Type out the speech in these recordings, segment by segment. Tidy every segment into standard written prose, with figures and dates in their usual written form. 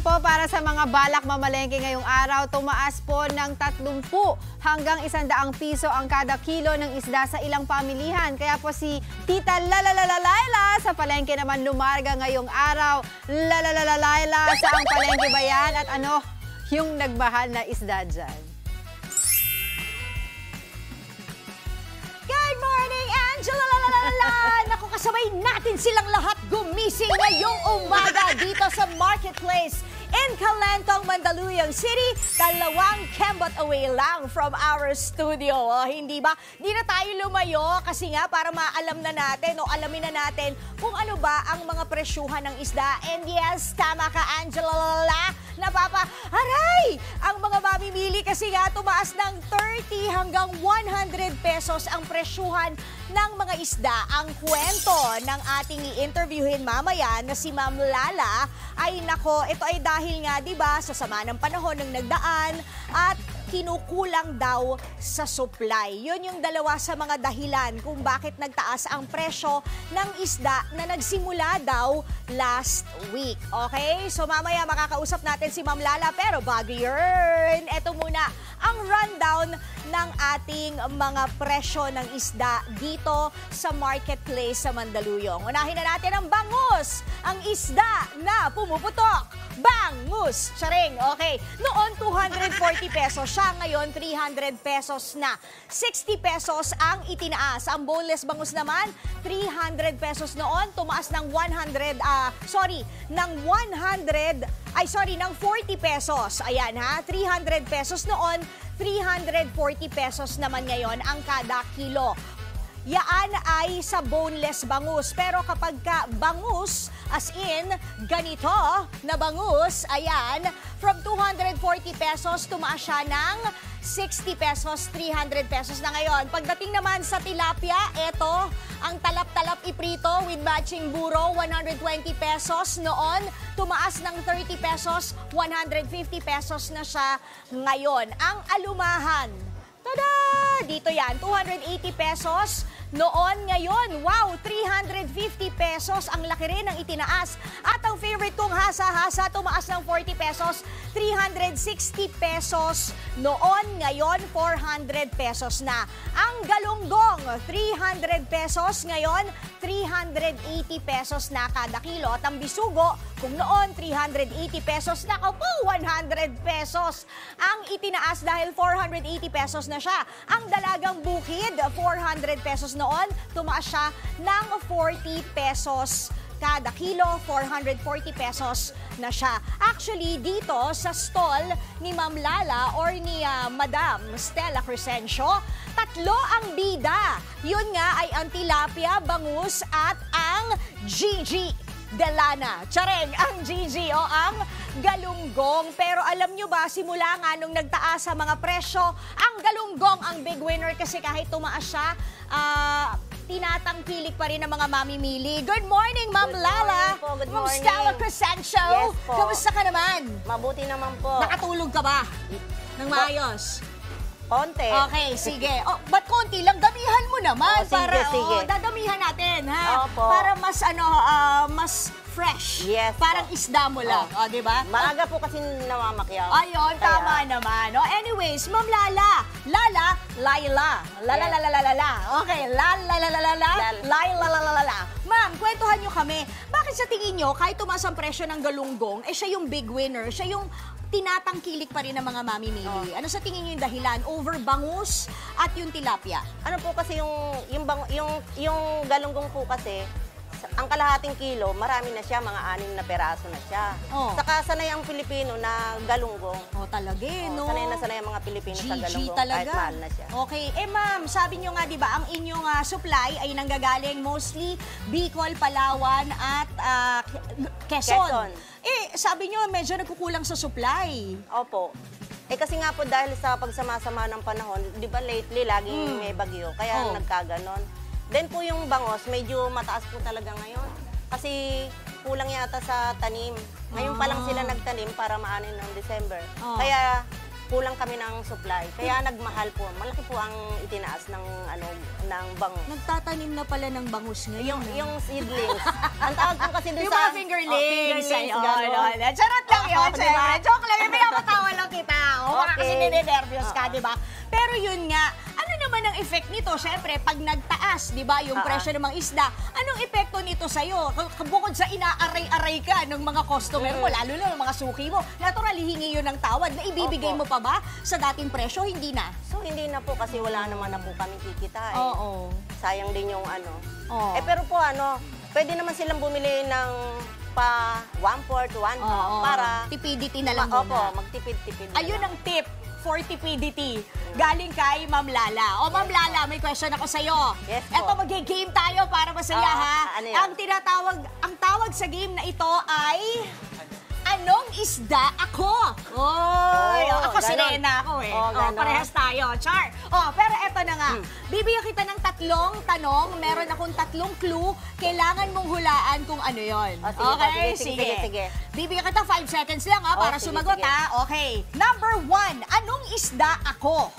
naman po para sa mga balak mamalengke ngayong araw, tumaas po ng 30 hanggang 100 piso ang kada kilo ng isda sa ilang pamilihan. Kaya po si Tita Laila sa palengke naman lumarga ngayong araw. Laila, saang palengke ba yan? At ano yung nagmahal na isda dyan? Good morning, Angela! Naku, kasabay natin silang lahat gumising ngayong umaga dito sa Marketplace in Calentong, Mandaluyong City. 2 kembot away lang from our studio. Oh, hindi ba? Di na tayo lumayo kasi nga para maalam na natin o alamin na natin kung ano ba ang mga presyuhan ng isda. And yes, tama ka, Angela, aray! Ang mga mamimili kasi nga tumaas ng 30 hanggang 100 pesos ang presyuhan ng mga isda. Ang kwento ng ating i-interviewin mamaya na si Ma'am Lala ay nako, ito ay dahil nga 'di ba sa sama ng panahon ng nagdaan at kinukulang daw sa supply. Yun yung dalawa sa mga dahilan kung bakit nagtaas ang presyo ng isda na nagsimula daw last week. Okay? So mamaya makakausap natin si Ma'am Lala, pero bago yun, eto muna ang rundown ng ating mga presyo ng isda dito sa Marketplace sa Mandaluyong. Unahin na natin ang bangus, ang isda na pumuputok. Bangus! Charing, okay. Noon, 240 pesos siya. Ngayon, 300 pesos na. 60 pesos ang itinaas. Ang boneless bangus naman, 300 pesos noon. Tumaas ng ng 40 pesos. Ayan ha, 300 pesos noon, 340 pesos naman ngayon ang kada kilo. Yaan ay sa boneless bangus. Pero kapag ka bangus, as in, ganito na bangus, ayan, from 240 pesos, tumaas siya ng 60 pesos, 300 pesos na ngayon. Pagdating naman sa tilapia, eto, ang talap-talap iprito with matching buro, 120 pesos noon, tumaas ng 30 pesos, 150 pesos na siya ngayon. Ang alumahan, tada! Dito yan, 280 pesos. Noon, ngayon, wow, 350 pesos. Ang laki rin ng itinaas. At ang favorite kong hasa-hasa, tumaas ng 40 pesos, 360 pesos. Noon, ngayon, 400 pesos na. Ang galunggong, 300 pesos. Ngayon, 380 pesos na kada kilo. At ang bisugo, kung noon, 380 pesos, nako po, 100 pesos. Ang itinaas dahil 480 pesos na siya. Ang dalagang bukid, 400 pesos noon, tumaas siya ng 40 pesos kada kilo, 440 pesos na siya. Actually, dito sa stall ni Ma'am Lala or ni Madam Stella Crescencio, 3 ang bida. Yun nga ay ang tilapia, bangus at ang Gigi Delana. Chareng, ang Gigi o ang galunggong. Pero alam nyo ba, simula nga nung nagtaas sa mga presyo, ang galunggong ang big winner kasi kahit tumaas siya, tinatangkilik pa rin ng mga mamimili. Good morning, Ma'am Lala. Good morning. Ma'am Stella Crescencio. Yes po. Kamusta ka naman? Mabuti naman po. Nakatulog ka ba? Nang maayos? Konti. Okay, sige. Oh, ba't konti lang? Damihan mo naman. Sige. Dadamihan natin, ha? Opo. Para mas, mas fresh. Yes Parang po. isda mo lang. O, di ba? Maaga po kasi namamakyaw. Ayun, tama naman. No? Anyways, Ma'am Lala. Laila. Okay, Laila. Ma'am, kwentuhan nyo kami. Bakit sa tingin nyo, kahit tumaas ang presyo ng galunggong, siya yung big winner, siya yung tinatangkilik pa rin ng mga mamimili. Ano sa tingin nyo yung dahilan? Over bangus at yung tilapia? Ano po kasi yung galunggong po kasi, ang kalahating kilo, marami na siya, mga 6 na peraso na siya. Oh. Saka sanay ang Pilipino na galunggong. Talaga no? Sanay ang mga Pilipino sa galunggong. Talaga. Kahit mahal na siya. Okay. Ma'am, sabi nyo nga, di ba, ang inyong supply ay nanggagaling mostly Bicol, Palawan at Quezon. Sabi nyo, medyo nagkukulang sa supply. Opo. Kasi nga po dahil sa pagsama-sama ng panahon, di ba lately, laging may bagyo, kaya nagkaganon. Then po yung bangos, medyo mataas po talaga ngayon. Kasi kulang yata sa tanim. Ngayon pa lang sila nagtanim para maanin ng December. Kaya kulang kami ng supply. Kaya nagmahal po. Malaki po ang itinaas ng bangus. Nagtatanim na pala ng bangus ngayon. Yung seedlings. Ang tawag po kasi doon yung sa... mga fingerlings. Fingerlings, Charot lang yun, di ba? syempre. Joke lang, may pinapatawa lang kita. O, baka kasi Okay. nininervyos ka, di ba? Pero yun nga, ano naman ang effect nito? Syempre, pag nagtaas, di ba, yung presyo ng mga isda, anong epekto nito sa'yo? Bukod sa inaaray-aray ka ng mga customer mo, lalo na ng mga suki mo, natural, hihingi yun ng tawad na ibibigay mo pa ba sa dating presyo? Hindi na. So, hindi na po kasi wala naman na po kami kikita eh. Oo. Sayang din yung ano. Oo. Pero po pwede naman silang bumili ng pa 1/4, 1/2 Oo. para Tipidity na lang Opo, muna. magtipid-tipid na Ayun lang. ang tip for tipidity. Galing kay Ma'am Lala. O Ma'am Lala, may question ako sa'yo. Yes po. Eto, mag-game tayo para masaya ha. Ano yan? Ang tawag sa game na ito ay... Anong isda ako? Oy, ako si ganon. Rena ako eh. Ganon. Parehas tayo. Char. Pero eto na nga. Bibigyan kita ng 3 tanong. Meron akong 3 clue. Kailangan mong hulaan kung ano yon. Sige, sige. Bibigyan kita 5 seconds lang para Sige, sumagot sige. ha. Okay. Number 1. Anong isda ako?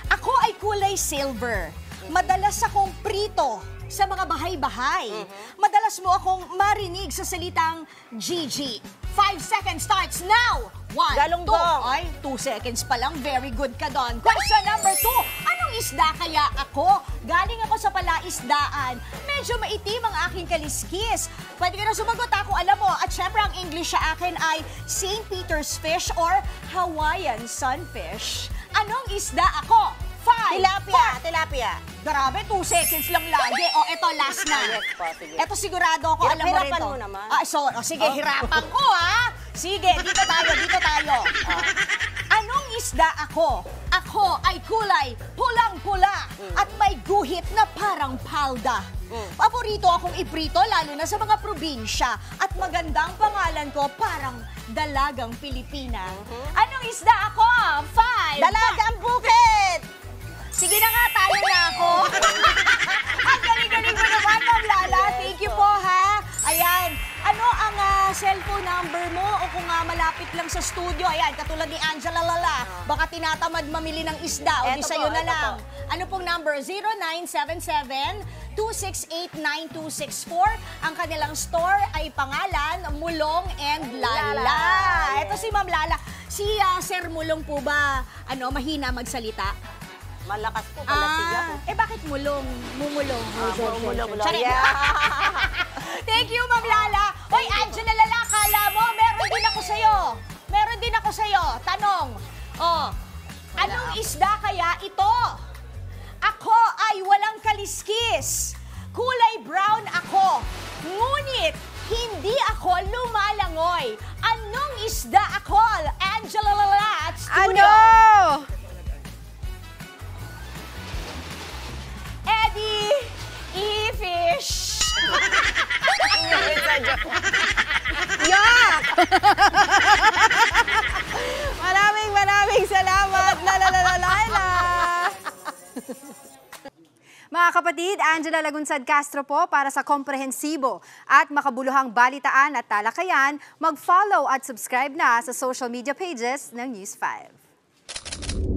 Ako ay kulay silver. Madalas akong prito sa mga bahay-bahay. Madalas mo akong marinig sa salitang GG. 5 seconds starts now. 1, Galunggong. 2. Ay, 2 seconds pa lang. Very good ka doon. Question number 2. Anong isda kaya ako? Galing ako sa palaisdaan. Medyo maitim ang aking kaliskis. Pwede ka na sumagot kung alam mo. At syempre, ang English sa akin ay St. Peter's fish or Hawaiian sunfish. Anong isda ako? 5, Tilapia. Grabe, 2 seconds lang lagi. O, eto, last na. Yes po, sige. Eto sigurado ako, alam mo rin Hirapan to. mo naman. Sige, hirapan ko ha. Sige, dito tayo. Anong isda ako? Ako ay kulay pulang-pula at may guhit na parang palda. Paborito akong iprito, lalo na sa mga probinsya. At magandang pangalan ko, parang Dalagang Pilipina. Anong isda ako? 5. Dalagang bukid! Sige na nga, tayo na ako. Ang galing-galing mo naman, Ma'am Lala. Thank you po, ha. Ayan. Ano ang cellphone number mo? O kung malapit lang sa studio, ayan, katulad ni Angela Lala, baka tinatamad mamili ng isda o di Eto sa'yo po, na eto lang. po. Ano pong number? 0977-268-9264. Ang kanilang store ay pangalan, Mulong and Lala. Lala. Ito si Ma'am Lala. Si Sir Mulong po ba, mahina magsalita? Malakas po pala siya. Bakit mulong? Mumulong. Mulo. Charing. Yeah. Thank you, Ma'am Lala. Hoy, Angela Lala, kala mo, meron din ako sa'yo. Tanong. Anong isda kaya ito? Ako ay walang kaliskis. Kulay brown ako. Ngunit, hindi ako lumalangoy. Anong isda ako? Angela Lala at studio. Eddie E-Fish. Yak! Maraming salamat, Laila! Mga kapatid, Angela Lagunsad Castro po para sa komprehensibo at makabuluhang balitaan at talakayan, mag-follow at subscribe na sa social media pages ng News 5.